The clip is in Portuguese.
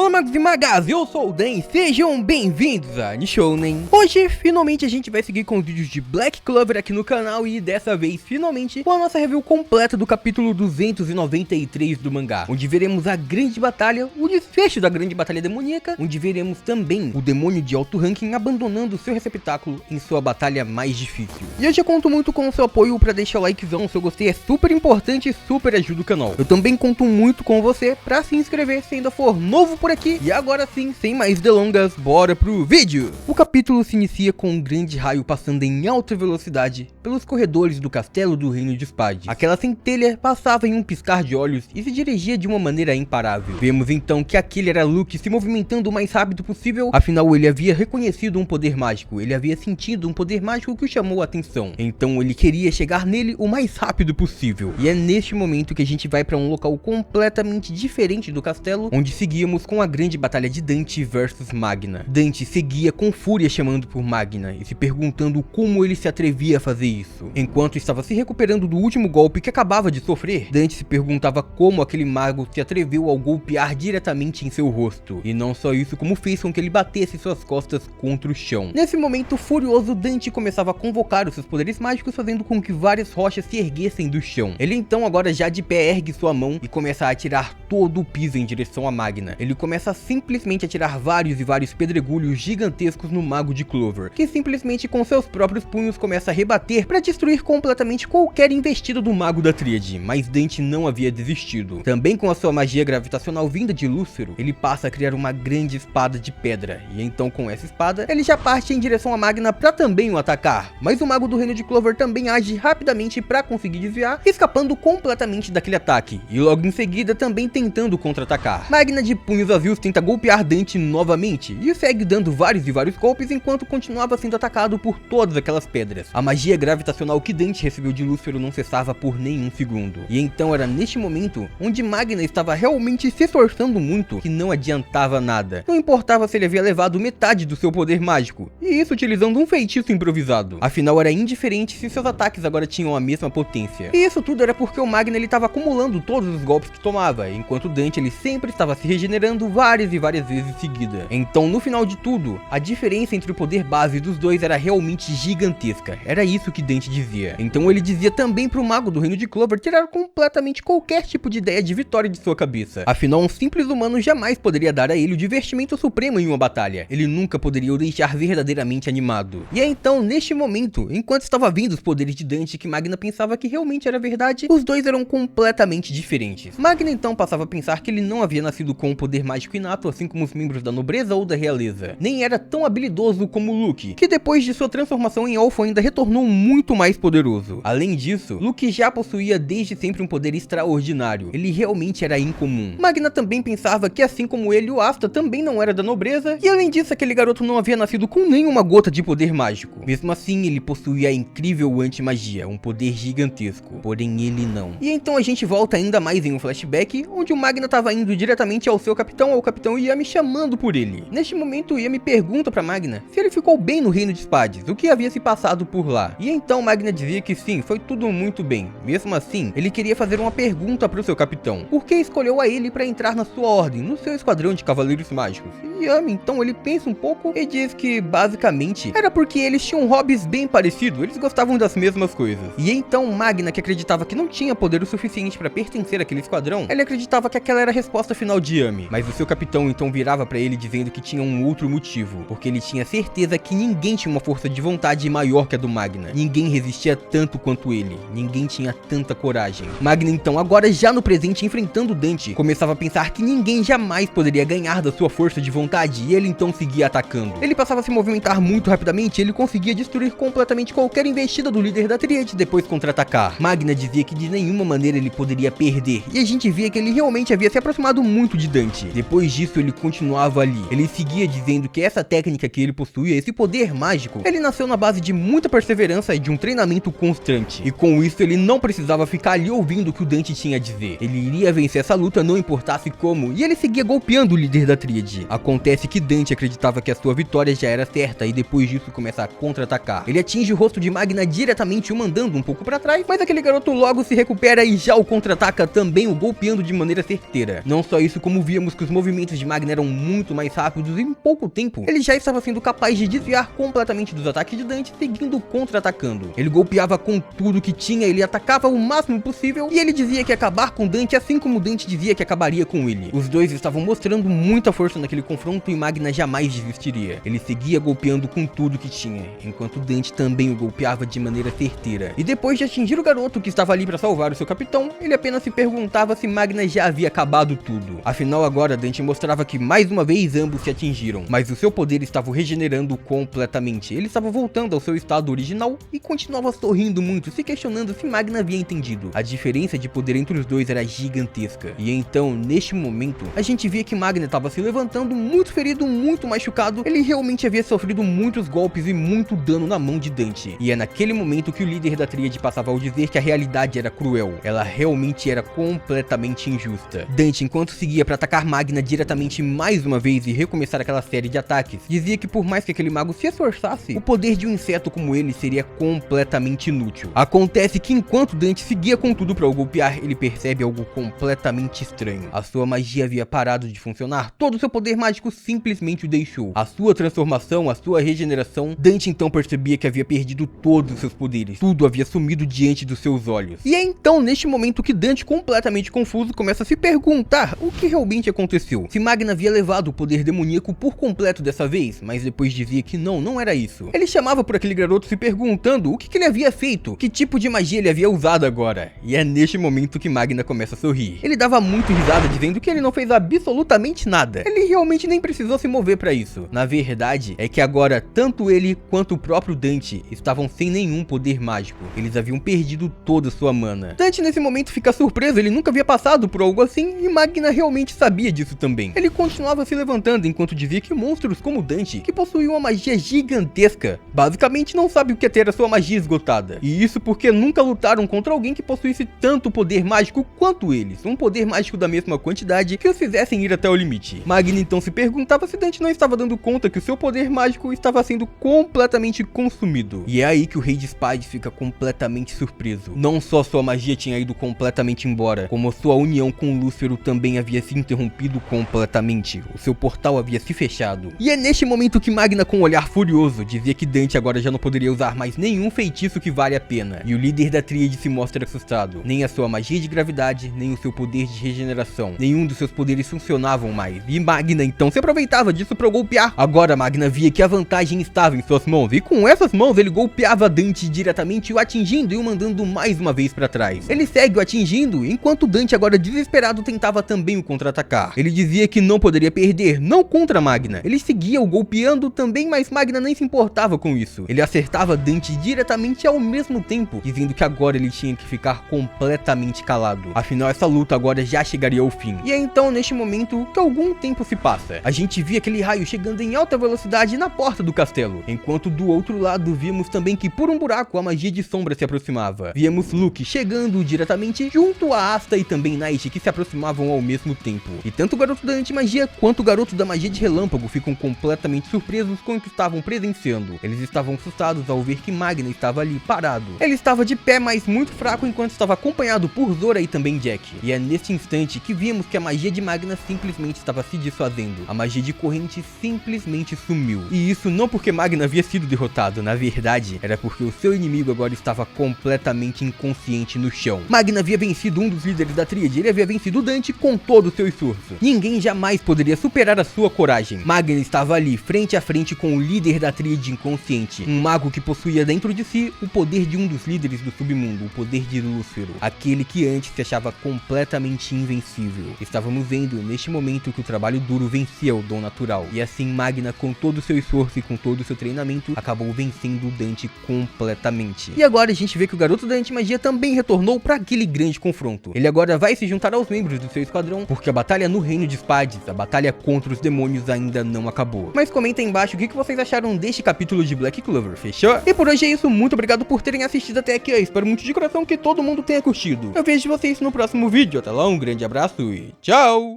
Olá magos e magas, eu sou o Dan, sejam bem-vindos a Nishounen. Hoje, finalmente a gente vai seguir com os vídeos de Black Clover aqui no canal e dessa vez, finalmente, com a nossa review completa do capítulo 293 do mangá, onde veremos a grande batalha, o desfecho da grande batalha demoníaca, onde veremos também o demônio de alto ranking abandonando seu receptáculo em sua batalha mais difícil. E eu já conto muito com o seu apoio para deixar o likezão, se eu gostei é super importante e super ajuda o canal. Eu também conto muito com você para se inscrever se ainda for novo por aqui. E agora sim, sem mais delongas, bora pro vídeo! O capítulo se inicia com um grande raio passando em alta velocidade pelos corredores do castelo do reino de Spade. Aquela centelha passava em um piscar de olhos e se dirigia de uma maneira imparável. Vemos então que aquele era Luke se movimentando o mais rápido possível, afinal ele havia reconhecido um poder mágico, ele havia sentido um poder mágico que o chamou a atenção. Então ele queria chegar nele o mais rápido possível. E é neste momento que a gente vai para um local completamente diferente do castelo, onde seguíamos com a grande batalha de Dante versus Magna. Dante seguia com fúria chamando por Magna e se perguntando como ele se atrevia a fazer isso. Enquanto estava se recuperando do último golpe que acabava de sofrer, Dante se perguntava como aquele mago se atreveu ao golpear diretamente em seu rosto. E não só isso, como fez com que ele batesse suas costas contra o chão. Nesse momento furioso, Dante começava a convocar os seus poderes mágicos, fazendo com que várias rochas se erguessem do chão. Ele então agora já de pé ergue sua mão e começa a atirar todo o piso em direção a Magna. Ele começa simplesmente a tirar vários e vários pedregulhos gigantescos no mago de Clover, que simplesmente com seus próprios punhos começa a rebater para destruir completamente qualquer investida do mago da tríade, mas Dante não havia desistido. Também com a sua magia gravitacional vinda de Lúcero, ele passa a criar uma grande espada de pedra, e então com essa espada, ele já parte em direção a Magna para também o atacar, mas o mago do reino de Clover também age rapidamente para conseguir desviar, escapando completamente daquele ataque, e logo em seguida também tentando contra-atacar. Magna de punhos azuis tenta golpear Dante novamente, e segue dando vários e vários golpes enquanto continuava sendo atacado por todas aquelas pedras. A magia gravitacional que Dante recebeu de Lúcero não cessava por nenhum segundo, e então era neste momento onde Magna estava realmente se esforçando muito que não adiantava nada. Não importava se ele havia levado metade do seu poder mágico, e isso utilizando um feitiço improvisado. Afinal era indiferente se seus ataques agora tinham a mesma potência. E isso tudo era porque o Magna ele estava acumulando todos os golpes que tomava, enquanto Dante ele sempre estava se regenerando várias e várias vezes seguida. Então no final de tudo, a diferença entre o poder base dos dois era realmente gigantesca. Era isso que Dante dizia. Então ele dizia também pro mago do reino de Clover tirar completamente qualquer tipo de ideia de vitória de sua cabeça. Afinal um simples humano jamais poderia dar a ele o divertimento supremo em uma batalha. Ele nunca poderia o deixar verdadeiramente animado. E é então neste momento, enquanto estava vindo os poderes de Dante que Magna pensava que realmente era verdade, os dois eram completamente diferentes. Magna então passava a pensar que ele não havia nascido com um poder mágico inato, assim como os membros da nobreza ou da realeza. Nem era tão habilidoso como Luke, que depois de sua transformação em elfo ainda retornou muito mais poderoso. Além disso, Luke já possuía desde sempre um poder extraordinário. Ele realmente era incomum. Magna também pensava que assim como ele, o Asta também não era da nobreza, e além disso aquele garoto não havia nascido com nenhuma gota de poder mágico. Mesmo assim, ele possuía a incrível anti-magia, um poder gigantesco, porém ele não. E então a gente volta ainda mais em um flashback, onde o Magna estava indo diretamente ao seu capitão, ao capitão Yami, chamando por ele. Neste momento, Yami pergunta para Magna se ele ficou bem no reino de Spades, o que havia se passado por lá. E então Magna dizia que sim, foi tudo muito bem. Mesmo assim, ele queria fazer uma pergunta para o seu capitão. Por que escolheu a ele para entrar na sua ordem, no seu esquadrão de cavaleiros mágicos? E Yami, então, ele pensa um pouco e diz que, basicamente, era porque eles tinham hobbies bem parecidos, eles gostavam das mesmas coisas. E então Magna, que acreditava que não tinha poder o suficiente para pertencer àquele esquadrão, ele acreditava que aquela era a resposta final de Yami. Mas o seu capitão então virava para ele dizendo que tinha um outro motivo, porque ele tinha certeza que ninguém tinha uma força de vontade maior que a do Magna. Ninguém resistia tanto quanto ele, ninguém tinha tanta coragem. Magna então, agora já no presente enfrentando Dante, começava a pensar que ninguém jamais poderia ganhar da sua força de vontade, e ele então seguia atacando. Ele passava a se movimentar muito rapidamente, ele conseguia destruir completamente qualquer investida do líder da tríade, depois contra-atacar. Magna dizia que de nenhuma maneira ele poderia perder, e a gente via que ele realmente havia se aproximado muito de Dante. Depois disso ele continuava ali, ele seguia dizendo que essa técnica que ele possuía, esse poder mágico, ele nasceu na base de muita perseverança força e de um treinamento constante. E com isso ele não precisava ficar ali ouvindo o que o Dante tinha a dizer. Ele iria vencer essa luta, não importasse como, e ele seguia golpeando o líder da tríade. Acontece que Dante acreditava que a sua vitória já era certa e depois disso começa a contra-atacar. Ele atinge o rosto de Magna diretamente, o mandando um pouco pra trás, mas aquele garoto logo se recupera e já o contra-ataca também, o golpeando de maneira certeira. Não só isso, como víamos que os movimentos de Magna eram muito mais rápidos e em pouco tempo ele já estava sendo capaz de desviar completamente dos ataques de Dante, seguindo contra-atacando. Ele golpeava com tudo que tinha, ele atacava o máximo possível e ele dizia que ia acabar com Dante, assim como Dante dizia que acabaria com ele. Os dois estavam mostrando muita força naquele confronto e Magna jamais desistiria. Ele seguia golpeando com tudo que tinha, enquanto Dante também o golpeava de maneira certeira. E depois de atingir o garoto que estava ali para salvar o seu capitão, ele apenas se perguntava se Magna já havia acabado tudo. Afinal, agora Dante mostrava que mais uma vez ambos se atingiram, mas o seu poder estava regenerando completamente. Ele estava voltando ao seu estado original e continuava sorrindo muito, se questionando se Magna havia entendido. A diferença de poder entre os dois era gigantesca. E então, neste momento, a gente via que Magna estava se levantando muito ferido, muito machucado. Ele realmente havia sofrido muitos golpes e muito dano na mão de Dante. E é naquele momento que o líder da tríade passava ao dizer que a realidade era cruel. Ela realmente era completamente injusta. Dante, enquanto seguia para atacar Magna diretamente mais uma vez e recomeçar aquela série de ataques, dizia que por mais que aquele mago se esforçasse, o poder de um inseto como ele seria completamente inútil. Acontece que enquanto Dante seguia com tudo para o golpear, ele percebe algo completamente estranho. A sua magia havia parado de funcionar, todo o seu poder mágico simplesmente o deixou. A sua transformação, a sua regeneração, Dante então percebia que havia perdido todos os seus poderes. Tudo havia sumido diante dos seus olhos. E é então neste momento que Dante, completamente confuso, começa a se perguntar o que realmente aconteceu. Se Magna havia levado o poder demoníaco por completo dessa vez, mas depois dizia que não era isso. Ele chamava por aquele garoto se perguntando o que ele havia feito, que tipo de magia ele havia usado agora. E é neste momento que Magna começa a sorrir. Ele dava muito risada dizendo que ele não fez absolutamente nada. Ele realmente nem precisou se mover para isso. Na verdade, é que agora tanto ele quanto o próprio Dante estavam sem nenhum poder mágico. Eles haviam perdido toda a sua mana. Dante nesse momento fica surpreso, ele nunca havia passado por algo assim e Magna realmente sabia disso também. Ele continuava se levantando enquanto dizia que monstros como Dante, que possuíam uma magia gigantesca, basicamente não sabe o que é ter a sua magia esgotada. E isso porque nunca lutaram contra alguém que possuísse tanto poder mágico quanto eles, um poder mágico da mesma quantidade que os fizessem ir até o limite. Magna então se perguntava se Dante não estava dando conta que o seu poder mágico estava sendo completamente consumido. E é aí que o Rei de Spades fica completamente surpreso. Não só sua magia tinha ido completamente embora, como sua união com Lúcero também havia se interrompido completamente. O seu portal havia se fechado. E é neste momento que Magna, com um olhar furioso, dizia que Dante agora já não poderia usar mais nenhum feitiço que vale a pena. E o líder da tríade se mostra assustado. Nem a sua magia de gravidade, nem o seu poder de regeneração. Nenhum dos seus poderes funcionavam mais. E Magna então se aproveitava disso para golpear. Agora Magna via que a vantagem estava em suas mãos. E com essas mãos ele golpeava Dante diretamente, o atingindo e o mandando mais uma vez para trás. Ele segue o atingindo, enquanto Dante, agora desesperado, tentava também o contra-atacar. Ele dizia que não poderia perder, não contra Magna. Ele seguia o golpeando também, mas Magna nem se importava com isso. Ele acertava Dante diretamente ao mesmo tempo, dizendo que agora ele tinha que ficar completamente calado. Afinal, essa luta agora já chegaria ao fim. E é então neste momento que algum tempo se passa. A gente via aquele raio chegando em alta velocidade na porta do castelo, enquanto do outro lado víamos também que por um buraco a magia de sombra se aproximava. Víamos Luke chegando diretamente junto a Asta e também Knight, que se aproximavam ao mesmo tempo. E tanto o garoto da anti-magia quanto o garoto da magia de relâmpago ficam completamente surpresos com o que estavam presenciando. Eles estavam assustados ao ver que Magna estava ali parado. Ele estava de pé, mas muito fraco, enquanto estava acompanhado por Zora e também Jack. E é nesse instante que vimos que a magia de Magna simplesmente estava se desfazendo. A magia de corrente simplesmente sumiu. E isso não porque Magna havia sido derrotado, na verdade, era porque o seu inimigo agora estava completamente inconsciente no chão. Magna havia vencido um dos líderes da tríade, ele havia vencido Dante com todo o seu esforço. Ninguém jamais poderia superar a sua coragem. Magna estava ali, frente a frente com o líder da tríade inconsciente, um mago que possuía dentro de si o poder de um dos líderes do submundo, o poder de Lúcero, aquele que antes se achava completamente invencível. Estávamos vendo neste momento que o trabalho duro vencia o dom natural, e assim Magna, com todo o seu esforço e com todo o seu treinamento, acabou vencendo Dante completamente. E agora a gente vê que o garoto da anti-magia também retornou para aquele grande confronto. Ele agora vai se juntar aos membros do seu esquadrão, porque a batalha no Reino de Spades, a batalha contra os demônios ainda não acabou. Mas comenta aí embaixo o que vocês acharam deste capítulo de Black Clover, fechou? E por hoje hoje é isso, muito obrigado por terem assistido até aqui, eu espero muito de coração que todo mundo tenha curtido. Eu vejo vocês no próximo vídeo, até lá, um grande abraço e tchau!